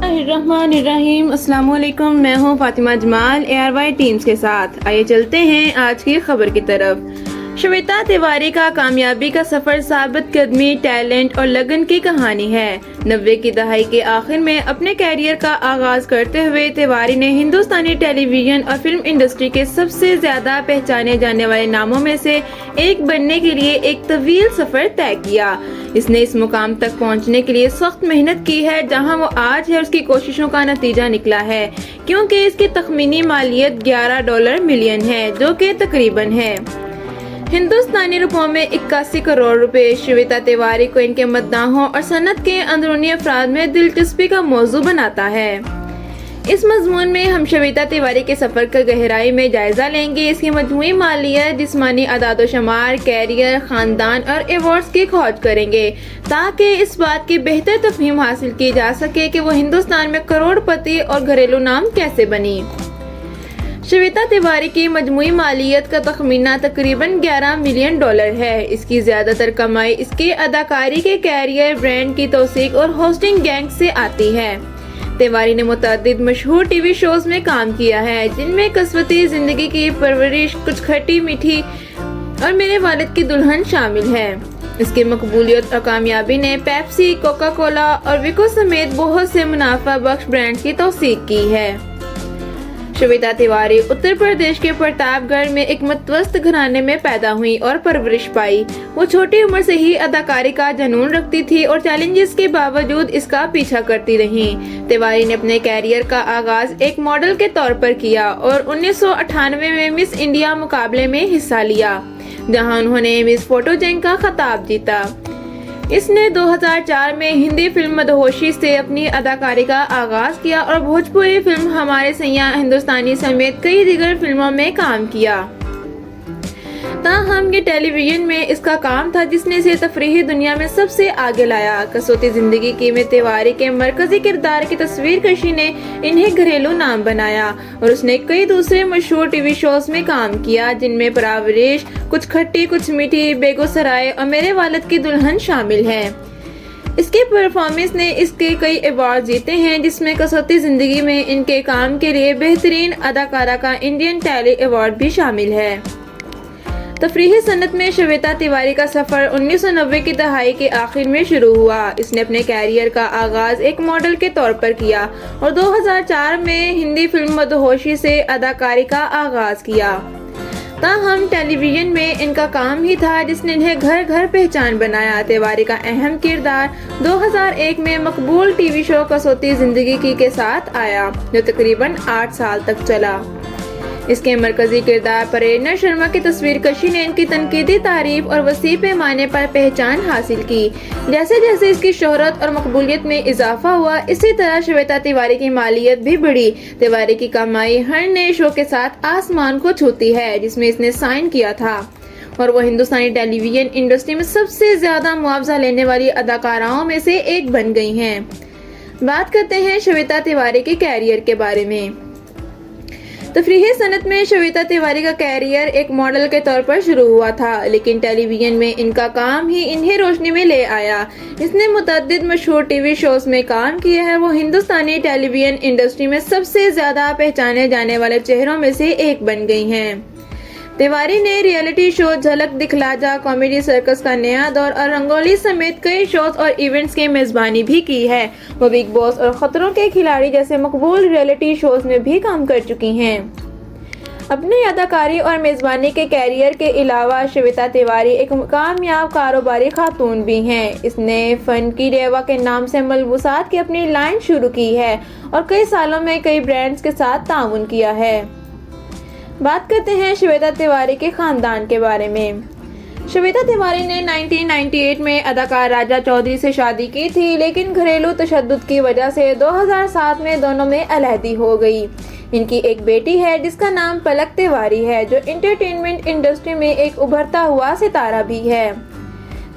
बिस्मिल्लाहिर्रहमानिर्रहीम। अस्सलाम वालेकुम। मैं हूँ फातिमा जमाल ARY टीम्स के साथ। आइए चलते हैं आज की खबर की तरफ। श्वेता तिवारी का कामयाबी का सफर साबित कदमी, टैलेंट और लगन की कहानी है। 90 की दहाई के आखिर में अपने कैरियर का आगाज करते हुए तिवारी ने हिंदुस्तानी टेलीविजन और फिल्म इंडस्ट्री के सबसे ज्यादा पहचाने जाने वाले नामों में से एक बनने के लिए एक तवील सफर तय किया। इसने इस मुकाम तक पहुंचने के लिए सख्त मेहनत की है, जहां वो आज है उसकी कोशिशों का नतीजा निकला है, क्योंकि इसकी तखमीनी मालियत $11 मिलियन है, जो कि तकरीबन है हिंदुस्तानी रुपयों में 81 करोड़ रुपए। श्वेता तिवारी को इनके मद्दाहों और सनत के अंदरूनी अफराद में दिलचस्पी का मौजू बनाता है। इस मजमून में हम श्वेता तिवारी के सफर का गहराई में जायजा लेंगे, इसकी मजमूई मालियत, जिस्मानी अदादोशुमार, कैरियर, खानदान और अवार्ड्स की खोज करेंगे, ताकि इस बात की बेहतर तफहीम हासिल की जा सके कि वो हिंदुस्तान में करोड़पति और घरेलू नाम कैसे बनी। श्वेता तिवारी की मजमूई मालियत का तखमीना तकरीबन $11 मिलियन है। इसकी ज्यादातर कमाई इसके अदाकारी के कैरियर, ब्रांड की तौसीक और होस्टिंग गैंग से आती है। तिवारी ने मुतअद्दिद मशहूर टीवी शोज में काम किया है, जिनमें कसवती जिंदगी की परवरिश, कुछ खट्टी मीठी और मेरे वालिद की दुल्हन शामिल है। इसकी मकबूलियत और कामयाबी ने पेप्सी, कोका कोला और विको समेत बहुत से मुनाफा बख्श ब्रांड्स की तौसीक की है। श्वेता तिवारी उत्तर प्रदेश के प्रतापगढ़ में एक मतवस्त घराने में पैदा हुई और परवरिश पाई। वो छोटी उम्र से ही अदाकारी का जुनून रखती थी और चैलेंजेस के बावजूद इसका पीछा करती रही। तिवारी ने अपने कैरियर का आगाज एक मॉडल के तौर पर किया और 1998 में मिस इंडिया मुकाबले में हिस्सा लिया, जहां उन्होंने मिस फोटोजेनिक का खिताब जीता। इसने 2004 में हिंदी फिल्म मदहोशी से अपनी अदाकारी का आगाज किया और भोजपुरी फिल्म हमारे सैयां हिंदुस्तानी समेत कई दीगर फिल्मों में काम किया। ताहम ये टेलीविजन में इसका काम था जिसने इसे तफरीही दुनिया में सबसे आगे लाया। कसौती जिंदगी की में तिवारी के मरकजी किरदार की तस्वीर कशी ने इन्हें घरेलू नाम बनाया और उसने कई दूसरे मशहूर टीवी शोज में काम किया, जिनमें परवरिश, कुछ खट्टी कुछ मीठी, बेगूसराय और मेरे वालिद की दुल्हन शामिल है। इसके परफॉर्मेंस ने इसके कई अवार्ड जीते हैं, जिसमें कसौती जिंदगी में इनके काम के लिए बेहतरीन अदाकारा का इंडियन टैली अवार्ड भी शामिल है। तफरीही सनत में श्वेता तिवारी का सफर 1990 की दहाई के आखिर में शुरू हुआ। इसने अपने कैरियर का आगाज एक मॉडल के तौर पर किया और 2004 में हिंदी फिल्म मदहोशी से अदाकारी का आगाज किया। ताहम टेलीविजन में इनका काम ही था जिसने इन्हें घर घर पहचान बनाया। तिवारी का अहम किरदार 2001 में मकबूल टीवी शो कसौती जिंदगी की के साथ आया, जो तकरीबन 8 साल तक चला। इसके मरकजी किरदार प्रेरणा शर्मा की तस्वीर कशी ने इनकी तनकीदी तारीफ और वसी पैमाने पर पहचान हासिल की। जैसे जैसे इसकी शोहरत और मकबूलियत में इजाफा हुआ, इसी तरह श्वेता तिवारी की मालियत भी बढ़ी। तिवारी की कमाई हर नए शो के साथ आसमान को छूती है, जिसमें इसने साइन किया था और वो हिंदुस्तानी टेलीविजन इंडस्ट्री में सबसे ज्यादा मुआवजा लेने वाली अदाकाराओं में से एक बन गई हैं। बात करते हैं श्वेता तिवारी के कैरियर के बारे में। तफरीही सनत में श्वेता तिवारी का कैरियर एक मॉडल के तौर पर शुरू हुआ था, लेकिन टेलीविजन में इनका काम ही इन्हें रोशनी में ले आया। इसने मुतअद्दिद मशहूर टीवी शोज में काम किया है। वो हिंदुस्तानी टेलीविजन इंडस्ट्री में सबसे ज्यादा पहचाने जाने वाले चेहरों में से एक बन गई हैं। तिवारी ने रियलिटी शो झलक दिखला जा, कॉमेडी सर्कस का नया दौर और रंगोली समेत कई शोज और इवेंट्स की मेजबानी भी की है। वो बिग बॉस और खतरों के खिलाड़ी जैसे मकबूल रियलिटी शोज में भी काम कर चुकी हैं। अपनी अदाकारी और मेजबानी के कैरियर के अलावा श्वेता तिवारी एक कामयाब कारोबारी खातून भी हैं। इसने फन की रेवा के नाम से मलबूसात की अपनी लाइन शुरू की है और कई सालों में कई ब्रांड्स के साथ ताउन किया है। बात करते हैं श्वेता तिवारी के खानदान के बारे में। श्वेता तिवारी ने 1998 में अदाकार राजा चौधरी से शादी की थी, लेकिन घरेलू तशद्दुद की वजह से 2007 में दोनों में अलहदी हो गई। इनकी एक बेटी है जिसका नाम पलक तिवारी है, जो एंटरटेनमेंट इंडस्ट्री में एक उभरता हुआ सितारा भी है।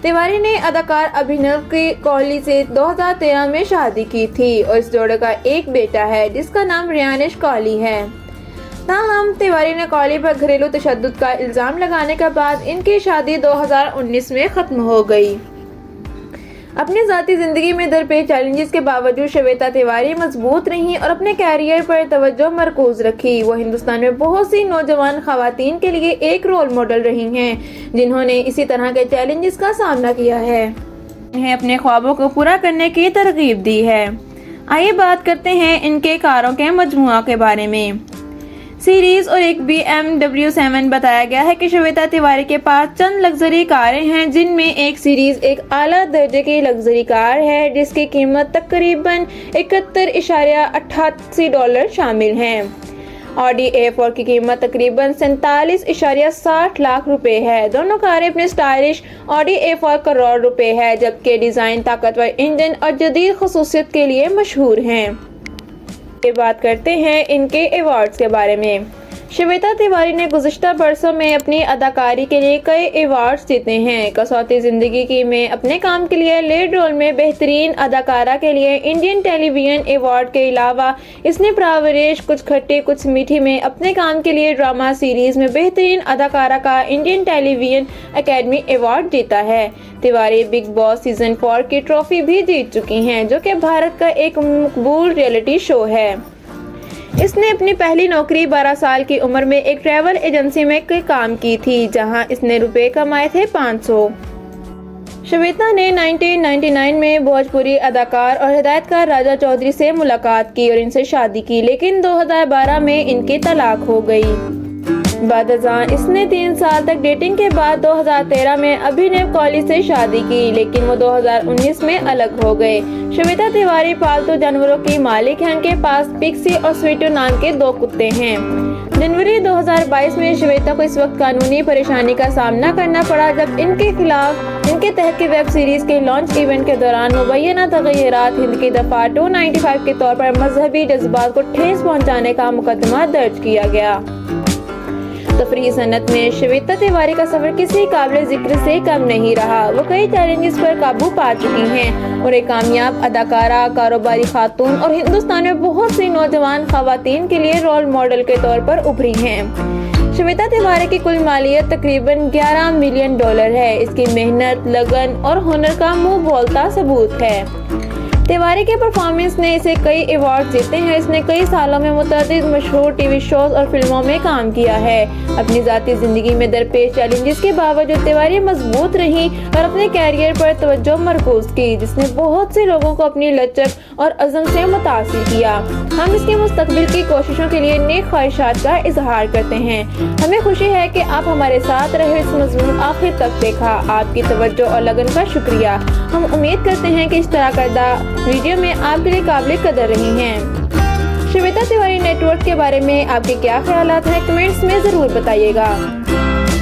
तिवारी ने अदाकार अभिनव की कोहली से 2013 में शादी की थी और इस जोड़े का एक बेटा है जिसका नाम रियानिश कोहली है। ताहम तिवारी ने कोहली पर घरेलू तशद्दुद का इल्जाम लगाने के बाद इनकी शादी 2019 में खत्म हो गई। अपनी जाती जिंदगी में दरपेश चैलेंजेस के बावजूद श्वेता तिवारी मजबूत रहीं और अपने कैरियर पर तवज्जो मरकूज रखी। वो हिंदुस्तान में बहुत सी नौजवान खवातीन के लिए एक रोल मॉडल रही हैं, जिन्होंने इसी तरह के चैलेंजेस का सामना किया है, इन्हें अपने ख्वाबों को पूरा करने की तरगीब दी है। आइए बात करते हैं इनके कारों के मजमुआ के बारे में। सीरीज और एक BMW 7 बताया गया है कि श्वेता तिवारी के पास चंद लग्जरी कारें हैं, जिनमें एक सीरीज एक आला दर्जे की लग्जरी कार है जिसकी कीमत तकरीबन $71.88 शामिल है। ऑडी A4 की कीमत तकरीबन 47.60 लाख रुपए है। दोनों कारें अपने स्टाइलिश ऑडी A4 करोड़ रुपए है, जबकि डिजाइन ताकतवर इंजन और जदीद खसूसियत के लिए मशहूर हैं। बात करते हैं इनके अवार्ड्स के बारे में। श्वेता तिवारी ने गुज़िश्ता बरसों में अपनी अदाकारी के लिए कई अवार्ड्स जीते हैं। कसौती जिंदगी की में अपने काम के लिए लीड रोल में बेहतरीन अदाकारा के लिए इंडियन टेलीविजन अवार्ड के अलावा इसने प्रावरेश कुछ खट्टी कुछ मीठी में अपने काम के लिए ड्रामा सीरीज में बेहतरीन अदाकारा का इंडियन टेलीविजन अकेडमी अवार्ड जीता है। तिवारी बिग बॉस सीजन 4 की ट्रॉफी भी जीत चुकी हैं, जो कि भारत का एक मकबूल रियलिटी शो है। इसने अपनी पहली नौकरी 12 साल की उम्र में एक ट्रैवल एजेंसी में काम की थी, जहां इसने रुपए कमाए थे 500। श्वेता ने 1999 में भोजपुरी अदाकार और हिदायतकार राजा चौधरी से मुलाकात की और इनसे शादी की, लेकिन 2012 में इनकी तलाक हो गई। बादजान इसने 3 साल तक डेटिंग के बाद 2013 में अभिनव कौली से शादी की, लेकिन वो 2019 में अलग हो गए। श्वेता तिवारी पालतू जानवरों की मालिक हैं। उनके पास पिक्सी और स्वीटू नाम के 2 कुत्ते हैं। जनवरी 2022 में श्वेता को इस वक्त कानूनी परेशानी का सामना करना पड़ा, जब इनके तहत की वेब सीरीज के लॉन्च इवेंट के दौरान मुबैना तगय्युरात हिंद की दफा 295 के तौर पर मजहबी जज्बात को ठेस पहुँचाने का मुकदमा दर्ज किया गया। तफरीही सनत में श्वेता तिवारी का सफर किसी काबिल जिक्र से कम नहीं रहा। वो कई चैलेंजेस पर काबू पा चुकी हैं और एक कामयाब अदाकारा, कारोबारी खातून और हिंदुस्तान में बहुत सी नौजवान खवातीन के लिए रोल मॉडल के तौर पर उभरी हैं। श्वेता तिवारी की कुल मालियत तकरीबन $11 मिलियन है। इसकी मेहनत, लगन और हुनर का मुंह बोलता सबूत है। तिवारी के परफॉर्मेंस ने इसे कई अवार्ड जीते हैं। इसने कई सालों में मुतअद्दिद मशहूर टीवी शोज और फिल्मों में काम किया है। अपनी जाती जिंदगी में दरपेश चैलेंजेस के बावजूद तिवारी मजबूत रही और अपने कैरियर पर तवज्जो मरकूज की, जिसने बहुत से लोगों को अपनी लचक और अज़म से मुतासिर किया। हम इसके मुस्तकबिल की कोशिशों के लिए नेक ख्वाहिशात का इजहार करते हैं। हमें खुशी है कि आप हमारे साथ रहे, इस मज़मून आखिर तक देखा। आपकी तवज्जो और लगन का शुक्रिया। हम उम्मीद करते हैं कि इस तरह करदा वीडियो में आपके लिए काबिल कदर रही हैं। श्वेता तिवारी नेटवर्क के बारे में आपके क्या ख्यालात हैं, कमेंट्स में ज़रूर बताइएगा।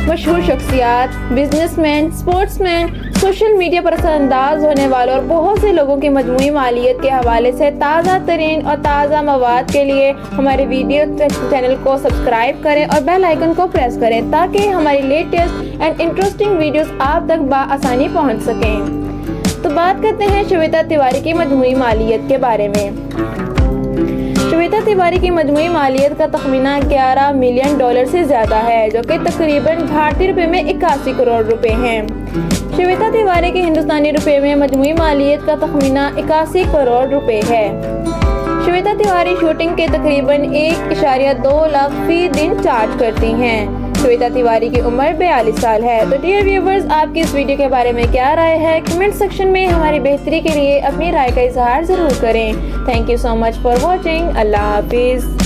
मशहूर शख्सियात, बिजनेसमैन, स्पोर्ट्समैन, सोशल मीडिया पर असरअंदाज होने वालों और बहुत से लोगों की मजमूई मालियत के हवाले से ताज़ा तरीन और ताज़ा मवाद के लिए हमारे वीडियो चैनल को सब्सक्राइब करें और बेल आइकन को प्रेस करें, ताकि हमारी लेटेस्ट एंड इंटरेस्टिंग वीडियोस आप तक बआसानी पहुंच सकें। तो बात करते हैं श्वेता तिवारी की मजमूई मालियत के बारे में। श्वेता तिवारी की मजमूई मालियत का तखमीना $11 मिलियन से ज्यादा है, जो कि तकरीबन भारतीय रुपए में 81 करोड़ रुपए हैं। श्वेता तिवारी की हिंदुस्तानी रुपए में मजमूई मालियत का तखमीना 81 करोड़ रुपए है। श्वेता तिवारी शूटिंग के तकरीबन 1.2 लाख फी दिन चार्ज करती हैं। श्वेता तिवारी की उम्र 42 साल है। तो डियर व्यूवर्स, आपकी इस वीडियो के बारे में क्या राय है? कमेंट सेक्शन में हमारी बेहतरी के लिए अपनी राय का इजहार जरूर करें। Thank you so much for watching. Allah Hafiz.